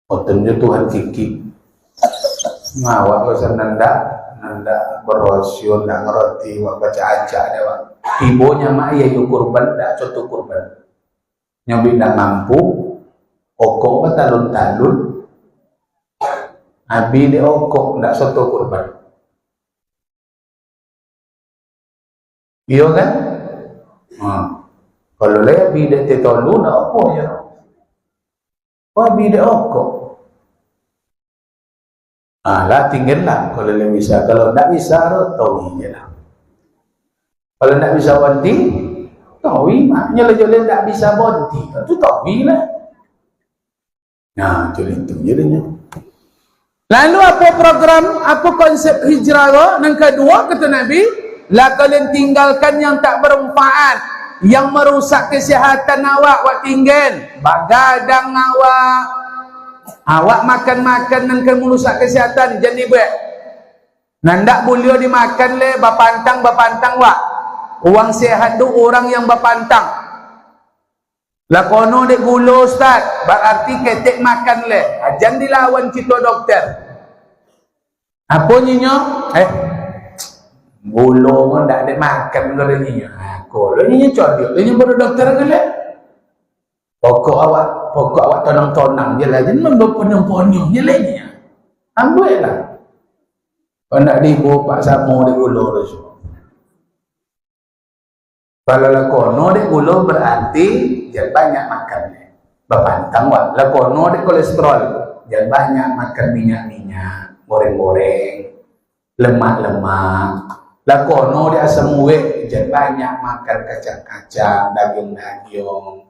Otennya Tuhan kiki ngawak pasal nanda berosio ndak ngerti wak baca aja deh wak ibunya mak ya kurban ndak contoh kurban nyobi ndak mampu okok ke talun abi de okok ndak contoh kurban iya kan kalau le abi de tetolu ndak apa ya abi de okok lah tinggal lah kalau dia bisa. Kalau tak bisa, tahu je lah. Kalau tak bisa berhenti, tahu maknanya dia tak bisa berhenti. Itu tahu lah. Nah, itu jadinya. Lalu apa program, apa konsep hijrah? Yang kedua kata Nabi, lah kalian tinggalkan yang tak bermanfaat, yang merusak kesihatan awak tinggal, bagadang awak. Awak makan-makan dan kan merusak kesihatan jadi buat. Nandak boleh dimakan le bapantang wak. Uang sehat tu orang yang bapantang. Lakono dek gula ustaz, berarti ketek makan le. Jangan dilawan kita dokter. Apa nyinya? Gula pun tak ada makan kalau nyinya. Kalau nyinya codok, nyinya baru dokter ke le? Pokok awak tonang-tonang je lah. Jangan berponong-ponong je lah ni. Ambil lah. Kalau nak dibu Pak Samo di gula tu. Kalau lakono di gula berarti jangan banyak makan. Berpantang wak. Lakono di kolesterol. Jangan banyak makan minyak-minyak. Goreng-goreng. Lemak-lemak. Lakono di asam uwek. Jangan banyak makan kacang-kacang. Daging-daging.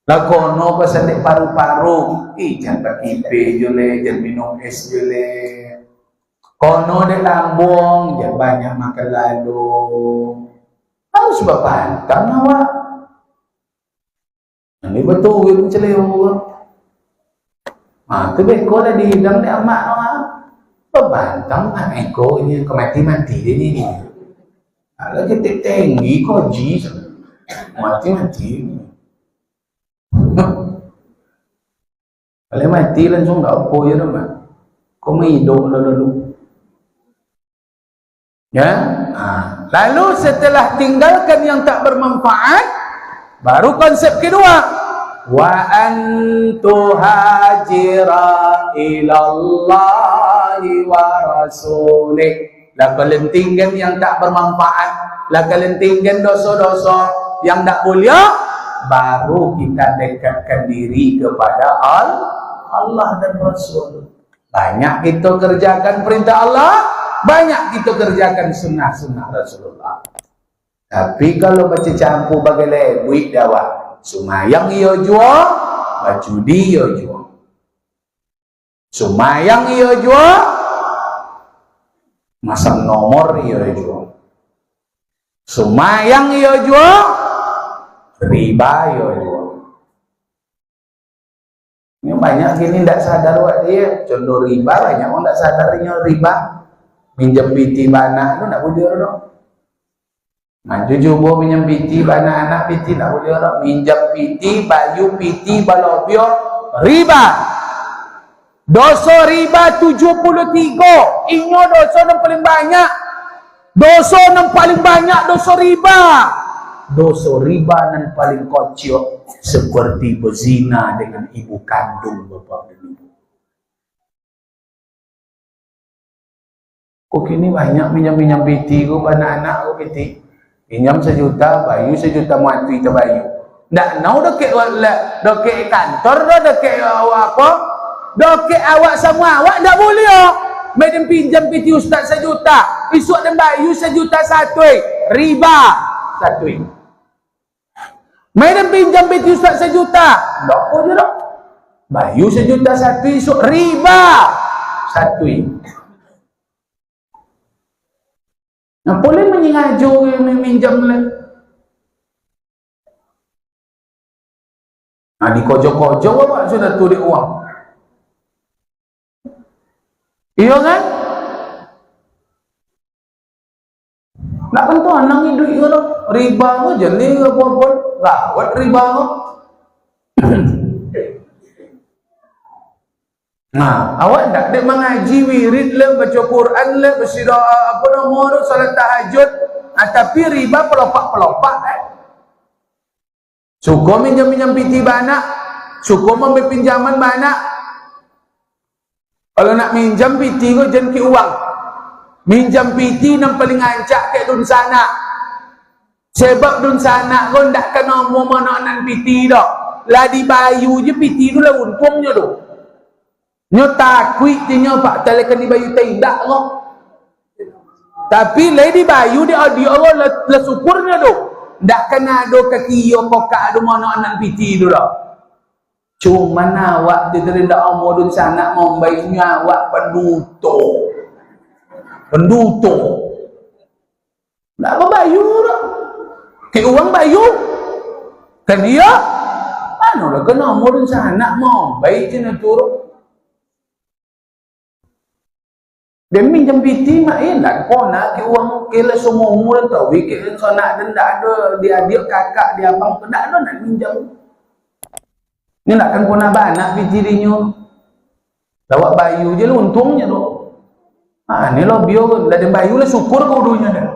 Lakono pasal dek paru-paru, jangan pakai IP je le, jangan minum es je le. Kono dek lambung, jangan banyak makan lalu. Harus berpantang awak. Ini betul dia macam lewat. Tu beko dah dihidang dek amak awak. Berpantang tak eko ini mati-mati dia ni. Kalau kita tinggi koji, mati-mati. Kalau mati langsung tak apa je dah mak. Kau main hidup lalu. Ya. Lalu setelah tinggalkan yang tak bermanfaat, baru konsep kedua, wa antuhajira ilallahi wa rasulih. Lah kalian tinggal yang tak bermanfaat, lah kalian tinggal dosa-dosa yang tak boleh, baru kita dekatkan diri kepada Allah dan Rasul. Banyak kita kerjakan perintah Allah, banyak kita kerjakan sunnah-sunnah Rasulullah. Tapi kalau baca campur bagai lebih dakwah, sumayang iyo jual, bajudi iyo jual. Sumayang iyo jual, masang nomor iyo jual. Sumayang iyo jual, riba iyo jual. Ini banyak gini tidak sadar wak dia. Contoh riba, banyak orang tidak sadarnya riba. Minjam piti bana, itu tidak boleh orang. Maju jumbo minjam piti bana anak piti tidak boleh orang. Minjam piti, bayu piti, balobio, riba. Dosa riba 73. Inyo dosa yang paling banyak. Dosa yang paling banyak dosa riba. Dosa riba yang paling kocok seperti berzina dengan ibu kandung bapak dan ibu. Kok ini banyak minjam piti ku anak-anak ku piti. Pinjam 1 juta, bayu 1 juta mati ke bayu. Ndak mau deket kantor dah deket apa? Deket awak sama awak ndak boleh oh. Medan pinjam piti ustaz 1 juta, esok dan bayu 1 juta 1, riba 1. Medan pinjam piti ustaz 1 juta, ndak apa je dah. Bayu 1 juta 1, esok riba 1. Nah, boleh menyengaja meminjam lah. Nah, di kojok-kojok apa sudah tulis uang. Iya kan? Nak kan tu anak hidup itu riba aja ni apa-apa. Rawat riba. Nah, awak tak ada mengaji wirid lah, baca Quran lah, bersidang apa nama tu, salat tahajud, tapi riba pelopak-pelopak Suka minjam piti banyak, suka membeli pinjaman banyak. Kalau nak minjam piti kau jangan ke uang. Minjam piti yang paling ancak ke dun sana. Sebab dun sana kau tak kena mau mana piti dah. Lah di bayu je piti tu lah untungnya tu. Nyo takui dia pak telekan di bayu tidak loh. Tapi lady bayu dia Allah la syukurnya tu. Ndak kena ada kaki yo kokak ada mana anak piti tu lah. Cuma awak dia terindak amodun sana membaiknya awak penduto. Ndak apa bayu lah. Ke uang bayu. Kan dia mana lah kena amodun sana membaik je turun. Dia minjam piti mak enak kona ke uang kela semua umur tahu ke sonak dan tak ada dia adik kakak dia abang tak ada nak minjam. Ni nakkan kona banyak piti dinyo. Lawak bayu je lu untungnya tu. Ni lo bio lah dia bayu lah syukur kau dunia dah.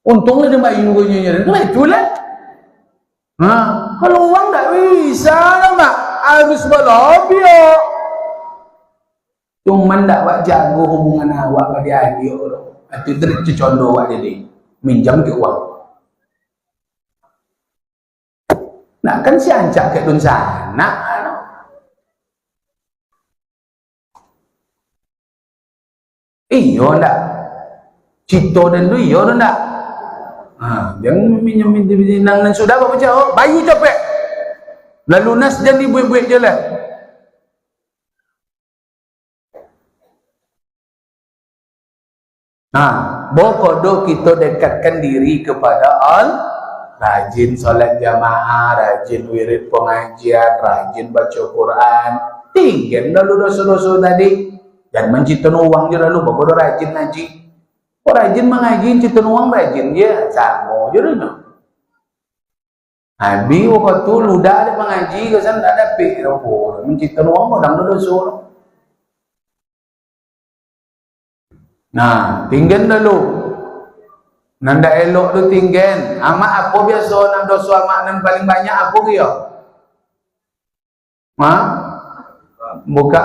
Untung lah dia bayu kau nya dah. Itu lah. Kalau uang tak bisa lah mak. Habis balobio. Cuman tak awak jago hubungan awak pada adik tu. Itu trik contoh awak jadi. Minjam ke uang. Nak kan si ancak ke dun sana. Iyo ndak. Cito dan tu iyo ndak. Jangan minjam nang sudah apa macam bayu capek. Lalu nas jadi buik-buik je lah. Bokodo kita dekatkan diri kepada rajin solat jamaah, rajin wirid pengajian, rajin baca Quran, tinggal lalu dosa-dosa tadi, dan menciptakan uang je lalu, bokodo rajin ngaji, rajin mengaji, menciptakan uang rajin ya, sama je lalu. Habis waktu ludah ada mengaji, kesan tak ada pik, menciptakan uang, kadang dosa. Nah, tinggal dulu. Nanda elok tu tinggal. Amak apa biasa nang dosa amak nang paling banyak apa dia? Buka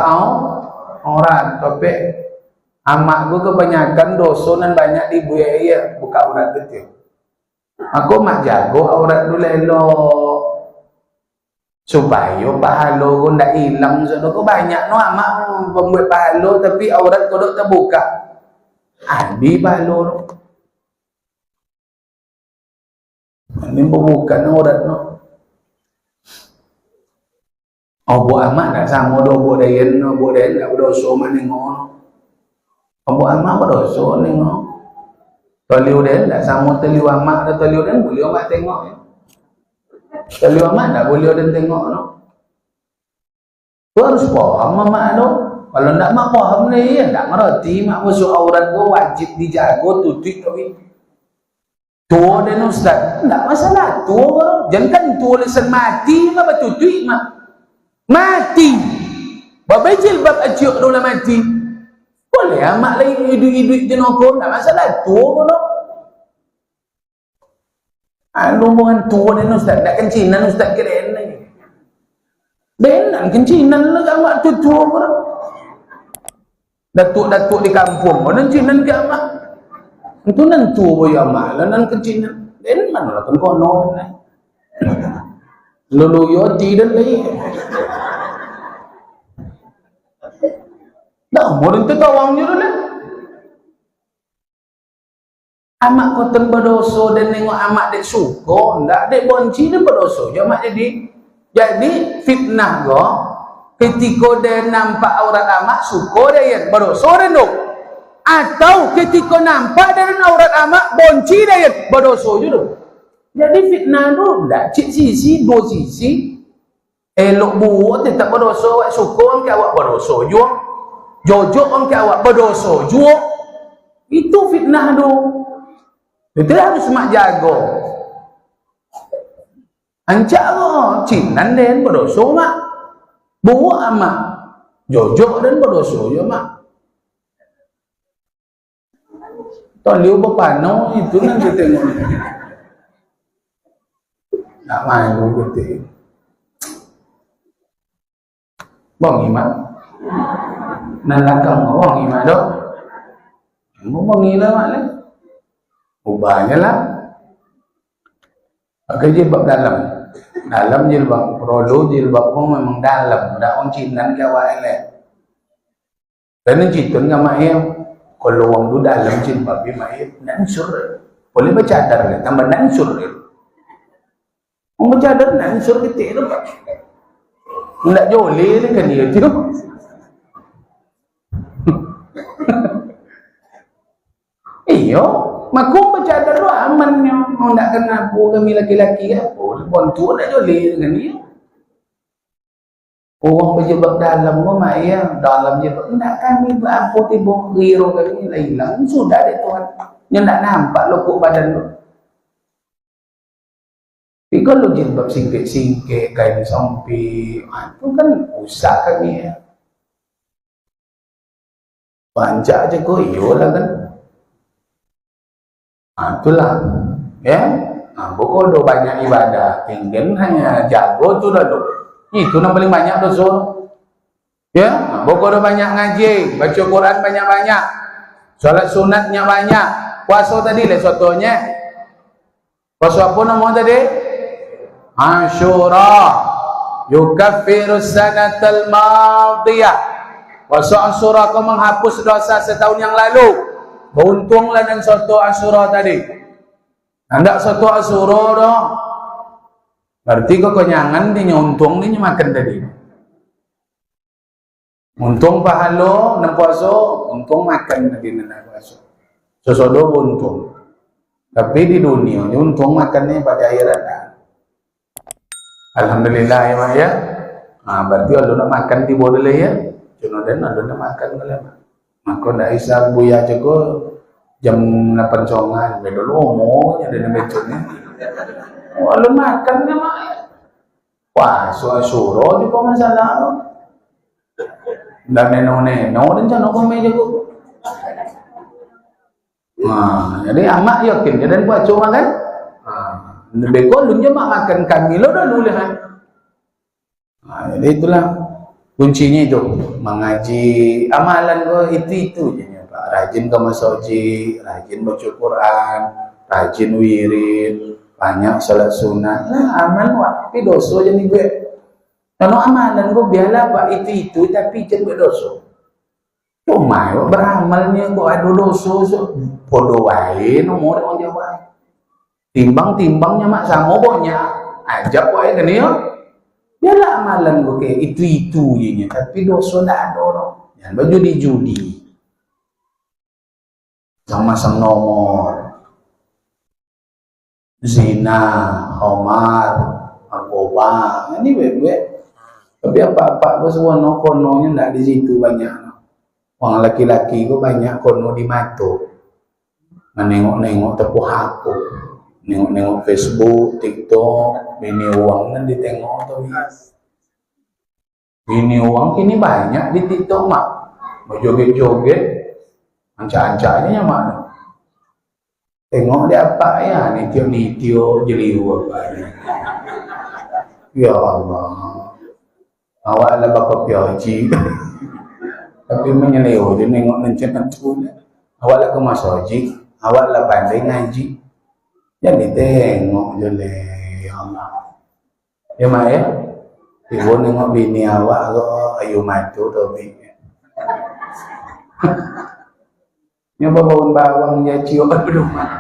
orang topik. Amak gua kebanyakan dosa nang banyak di buaya buka aurat kecil. Aku mak jago aurat dulu elok. Supaya pahala kau tak hilang. So, kau banyak no amak membuat pahala tapi aurat kau tak terbuka. Habis pahala no. Ini bukan aurat no. Buat amak tak sama do buat dayan no. Buat dayan tak berdosa mana tengok no. Buat amak berdosa tengok. Taliu dayan tak sama taliu amak dan taliu dayan boleh amak tengok ya. Taliu amak tak boleh dan tengok no. Tu harus faham amak tu. Kalau tak mak faham ni ya tak ngerti mak masuk aurat gua wajib dijaga tutup tapi. Tua dan ustaz, tak masalah tua. Jangan kan tua lesan mati mak tutup mak. Mati. Bapak jilbab asyik dulu mati. Boleh amak lagi hidup-hidup jenoko, tak masalah tua tu. Hubungan tua dan ustaz, tak kencinan ustaz keren ni. Benar kencinan lah amak tu tua pun. Datuk-datuk di kampung, mana kencinan ke amak? Itu nan tua boy amak lah nan kencinan. Dan mana lah kan kono ni. Lulu yoti dan lagi. Dah mau nanti kawang je lah. Amak koten berdosa dan nengok amak dek suka, ndak dek bonci dia berdosa. Je amak jadi fitnah go. Ketika dia nampak aurat amak suka dia yang berdosa dan dok. Atau ketika nampak dia aurat amak bonci dia yang berdosa je dok. Jadi fitnah tu ndak cik sisi dua sisi. Elok buat tetap berdosa, awak suka orang ke awak berdosa juga. Jojok orang ke awak berdosa juga. Itu fitnah tu. Itu harus mak jaga. Ancak lo, cinan dan berdosa mak. Buat mak. Jojok dan berdosa juga mak. Toliu berpano itu nanti tengok. Tak malu betul. Bang Iman. Nan lakang bang Iman dok. Mau mengira mak lah. Ubahnya lah. Pakai jilbab dalam. Dalam jilbab perlu jilbab pun memang dalam. Tak orang cinan ke awak elek. Kerana citun ke mak ayam. Kalau orang tu dalam jilbab dia mak ayam. Nansur. Boleh bercadar ke? Tambah nansur dia. Orang bercadar nansur ketik tu. Tak joleh dia kan dia tu. Iyo. Makum bercadar tu amannya. Orang tak kena apa kami laki-laki ke apa. Orang tua tak joleh dengan dia. Orang berjebak dalam pun mak ayah. Dalam jebak. Tak kami berapa tiba hero kami hilang. Sudah dia Tuhan. Yang tak nampak lokok badan tu. Tapi kalau jilbab singkit-singkit, kain sompi, itu kan usah kami ya. Pancak je kau, iyalah kan. Itulah. Ya. Bukan ada banyak ibadah. Tinggal hanya jago tu dah tu. Itu yang paling banyak dosa. Ya. Bukan ada banyak ngaji. Baca Quran banyak-banyak. Salat sunatnya banyak. Puasa tadi lah contohnya. Puasa apa nama tadi? Ashura. Yukaffiru sanatal madiyah. Puasa Ashura kau menghapus dosa setahun yang lalu. Beruntunglah dengan soto Ashura tadi. Anda soto Ashura dah. Berarti kau kenyangan dia untung dia makan tadi. Untung pahala nak puasa, untung makan tadi nak puasa. Sesodo untung. Tapi di dunia ni untung makannya pada akhirat dah. Alhamdulillah ya mak ya. Berarti kalau nak makan di boleh ya. Cuma dan ada nak makan kalau maka dah isap buaya jago jam 8 songan. Betul umurnya ada becoknya. Kalau makan dia mak. Wah, suara juga masalah tu. Dan neno dan jangan kau meja kau. Jadi amak yakin dan buat cuma kan. Lebih kolun je mak makan kami lo dah boleh kan. Jadi itulah kuncinya itu mengaji amalan kau itu je Pak. Rajin ke masjid, rajin baca Quran, rajin wirid, banyak salat sunat. Nah amal wak, tapi dosa je ni gue. Kalau amalan kau biarlah Pak itu tapi jangan buat dosa. Cuma beramalnya kau ada dosa so podo wae nomor orang dia wae. Timbang-timbangnya mak sama banyak ajak wae kan ya. Biarlah amalan kau kayak itu je tapi dosa tak ada orang. Jangan berjudi-judi. Sama-sama nomor. Zina, khamar, narkoba. Ini bebek. Tapi apa-apa kau semua kononya tak di situ banyak. Orang laki-laki kau banyak kono di mata. Menengok-nengok tepuh HP. Nengok-nengok Facebook, TikTok, bini uang kan ditengok tuh. Bini uang kini banyak di TikTok mak. Berjoget-joget, ancak-ancaknya mana? Tengok dia apa ya, nitio jeliu apa ni. Ya Allah. Awak lah bakal piaji. Tapi menyeleo dia nengok nancakan tu. Awak lah ke masjid, awak lah pandai ngaji. Jadi tengok je le, ya Allah. Ya mak ya. Ibu nengok bini awak ke ayu matu tu bini. Nyoba bawang dia cium rumah.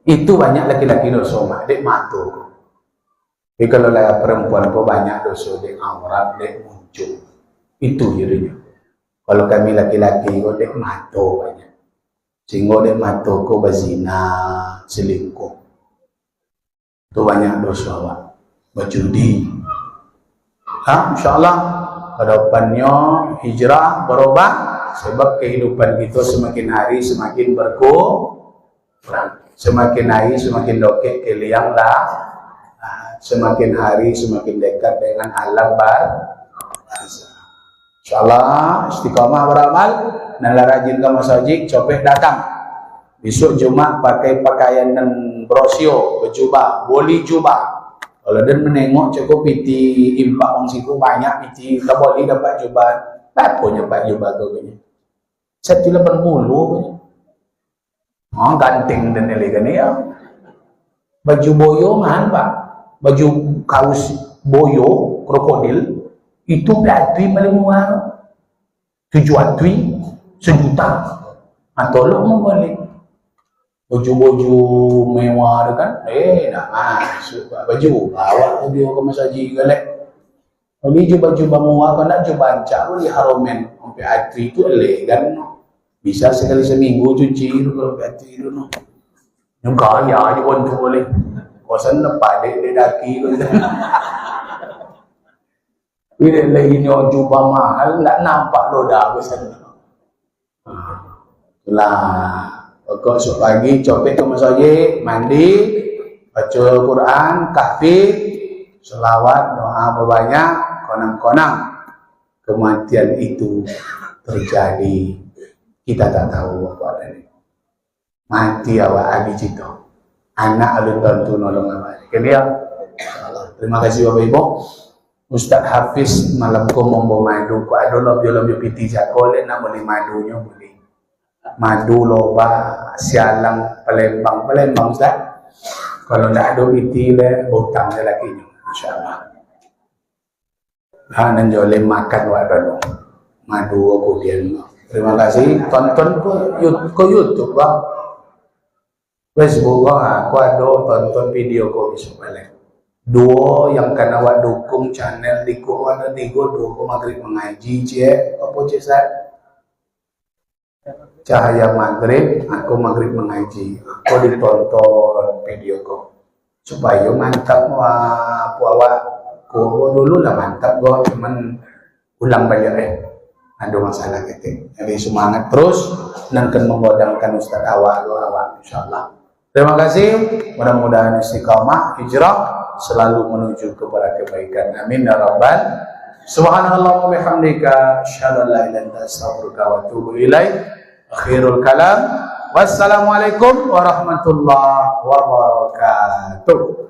Itu banyak laki-laki dosa mak, dek matu. Tapi kalau lah perempuan pun banyak dosa dek aurat, dek muncul. Itu jadinya. Kalau kami laki-laki kau dek matu banyak. Sehingga dek matu kau berzina, selingkuh. Itu banyak dosa pak. Berjudi. InsyaAllah kedepannya hijrah berubah sebab kehidupan kita semakin hari semakin berkurang. Semakin hari semakin lokek ke liang lah. Semakin hari semakin dekat dengan alam barzah. InsyaAllah istiqamah beramal dan rajin ke masjid, copet datang. Besok Jumat pakai pakaian dan brosio, berjubah, boleh jubah. Kalau dia menengok cukup piti impak orang siku banyak piti, tak boleh dapat jubah. Tak punya pak jubah tu punya. 180 punya. Ganting dan elegan ya. Baju boyo mahal pak. Baju kaos boyo krokodil itu bateri paling murah. 7 bateri 1 juta. Tolong mau balik. Baju-baju mewah kan? Dah masuk baju. Bawa dia ke masjid galak. Kalau je baju mewah kan nak coba bancak pun di Haromen. Sampai atri itu elegan. Bisa sekali seminggu cuci kalau atri itu no. Yang kaya je pun tu boleh. Kosan lepas dek daki tu. Bila lagi ni jubah mahal, tak nampak loda ke sana. Itulah. Pokok esok pagi, copet ke masjid, mandi, baca Quran, kahfi, selawat, doa berbanyak, konang-konang. Kematian itu terjadi. Kita tak tahu apa ada ni. Mati awak agi cita. Anak alun bantu nolong awak. Kemudian, terima kasih Bapak Ibu. Ustaz Hafiz malam ko mombo madu ko ada lebih piti jakole nak beli madunya boleh. Madu loba sialang Palembang Ustaz. Kalau tak ada piti le hutang dia lakinya insyaallah. Dan jole makan wae dong. Madu aku dia. Terima kasih tonton ko YouTube Pak. Facebook aku ada tonton video ko besok balik. Dua yang kena awak dukung channel Diko ada Diko dua maghrib mengaji cek apa cek Ustaz? Cahaya maghrib, aku maghrib mengaji. Aku ditonton video ko supaya mantap wah awak ko dulu lah mantap go cuman ulang balik ada masalah gitu. Jadi semangat terus dan akan menggodamkan Ustaz awak insyaallah. Terima kasih, mudah-mudahan istiqamah hijrah selalu menuju kepada kebaikan. Amin ya rabbal Subhanallah wa bihamdika asyhadu an la ilaha illa anta astaghfiruka wa atubu ilaik. Akhirul kalam. Wassalamualaikum warahmatullahi wabarakatuh.